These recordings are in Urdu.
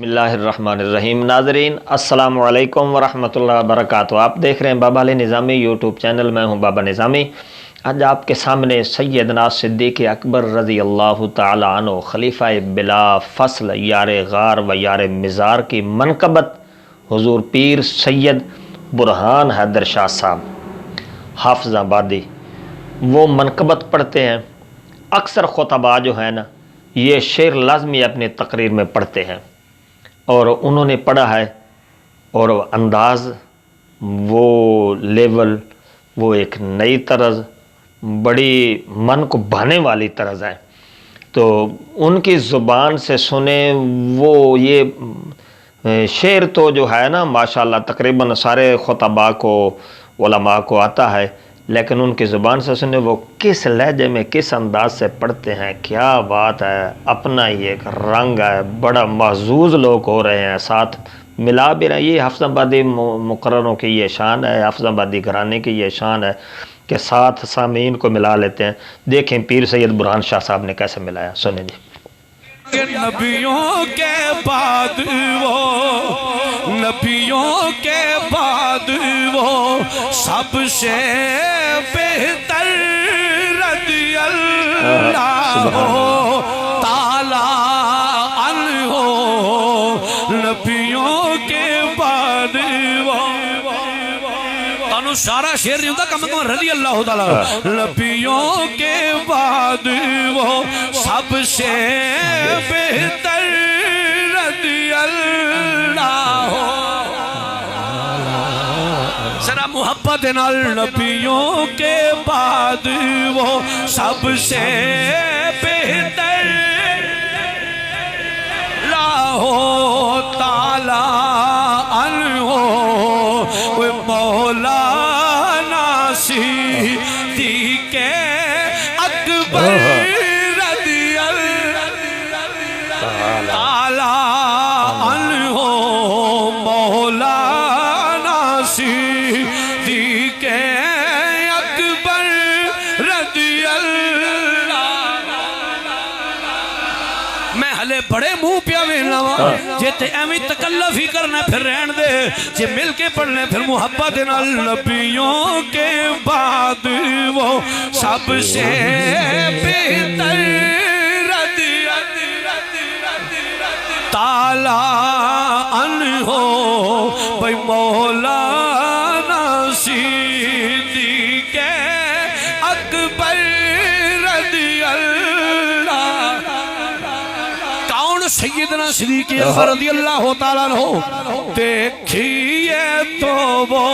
بسم اللہ الرحمن الرحیم۔ ناظرین السلام علیکم ورحمۃ اللہ وبرکاتہ۔ آپ دیکھ رہے ہیں بابا علی نظامی یوٹیوب چینل، میں ہوں بابا نظامی۔ آج آپ کے سامنے سیدنا صدیق اکبر رضی اللہ تعالی عنہ خلیفہ بلا فصل یار غار و یار مزار کی منقبت حضور پیر سید برہان حیدر شاہ صاحب حافظ آبادی وہ منقبت پڑھتے ہیں۔ اکثر خطباء جو ہیں نا یہ شعر لازمی اپنی تقریر میں پڑھتے ہیں، اور انہوں نے پڑھا ہے، اور انداز وہ لیول وہ ایک نئی طرز، بڑی من کو بھانے والی طرز ہے، تو ان کی زبان سے سنیں وہ یہ شعر تو جو ہے نا ماشاءاللہ تقریباً سارے خطباء کو علماء کو آتا ہے، لیکن ان کی زبان سے سنیں وہ کس لہجے میں کس انداز سے پڑھتے ہیں، کیا بات ہے، اپنا ہی ایک رنگ ہے، بڑا محظوظ لوگ ہو رہے ہیں، ساتھ ملا بھی رہے ہیں۔ یہ حافظ آبادی مقرروں کی یہ شان ہے، حافظ آبادی گھرانے کی یہ شان ہے کہ ساتھ سامعین کو ملا لیتے ہیں۔ دیکھیں پیر سید برہان شاہ صاحب نے کیسے ملایا، سنیں جی۔ نبیوں کے بعد نبیوں کے بعد وہ سب سے بہتر رضی اللہ تعالی عنہ، نبیوں کے بعد وہ سارا شعر نہیں ہوتا، کم رضی اللہ تعالی، نبیوں کے بعد وہ سب سے بہتر رضی اللہ، ذرا محبت نال، نبیوں کے بعد وہ سب سے بہتر اللہ تعالی عنہ، وہ مولانا صدیق اکبر رضی اللہ تعالی عنہ، مولانا صدیق اکبر رضی اللہ۔ میں ہلے بڑے منہ پیا ویلا جے تے ایویں تکلف ہی کرنا پھر رہن دے، جے مل کے پڑھنے پھر محبت نال، نبیوں کے بعد وہ سب سے بہتر رضی تعالی عنہ، بھائی مولانا صدیق اکبر رضی اللہ۔ کون سیدنا صدیق اکبر رضی اللہ تعالیٰ عنہ؟ دیکھیے تو وہ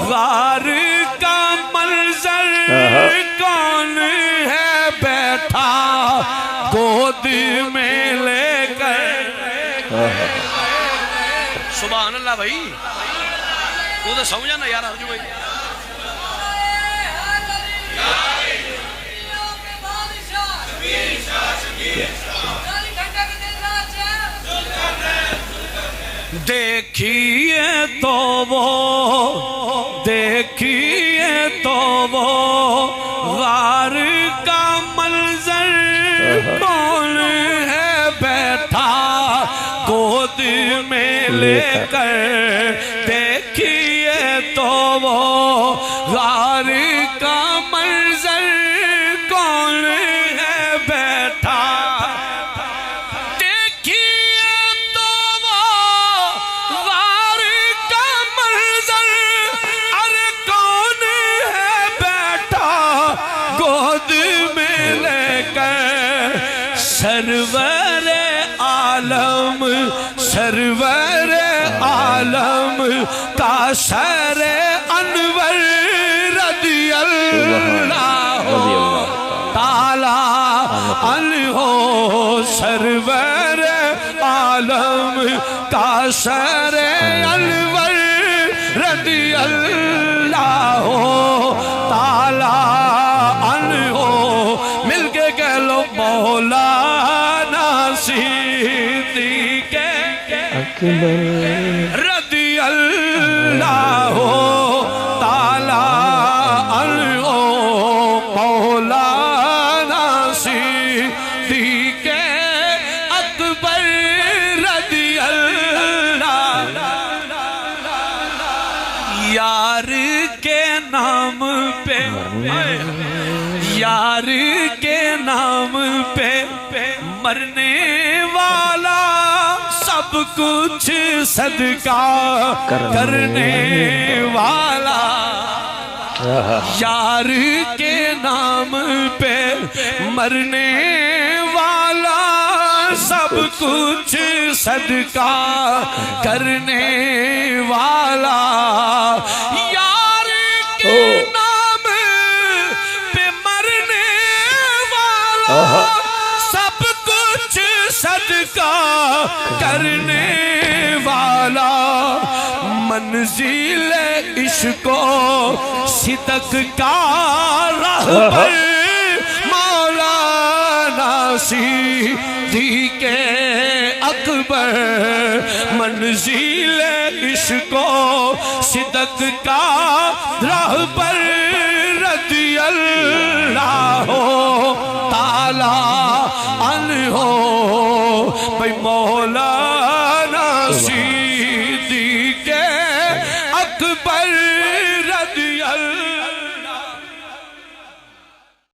غار کا منظر، کون ہے بیٹھا گود میں لے کر۔ سبحان اللہ بھائی، تو تو سمجھا نا یار ارجو بھائی۔ دیکھیے تو وہ غار کا منظر، کون ہے بیٹھا گود میں لے کر۔ دیکھیے تو وہ غار کا منظر، کون ہے بیٹھا۔ سرور عالم کا سر انور رضی اللہ تعالی عنہ، سرور عالم کا سر انور رضی اللہ تعالی عنہ۔ مل کے کہہ لو مولانا صدیق اکبر رضی اللہ تعالی عنہ، مولانا صدیق صدیق اکبر رضی اللہ، یار کے نام پہ، یار کے نام پہ مرنے والا سب کچھ صدقہ کرنے والا، یار کے نام پہ مرنے والا سب کچھ صدقہ کرنے والا، یار کے نام پہ مرنے والا سب کچھ صدقہ کرنے والا، منزل عشق و صدق کا رہبر مولانا صدیق اکبر، منزل عشق و صدق کا رہبر رضی اللہ تعالی عنہ، بھئی مولانا صدیق اکبر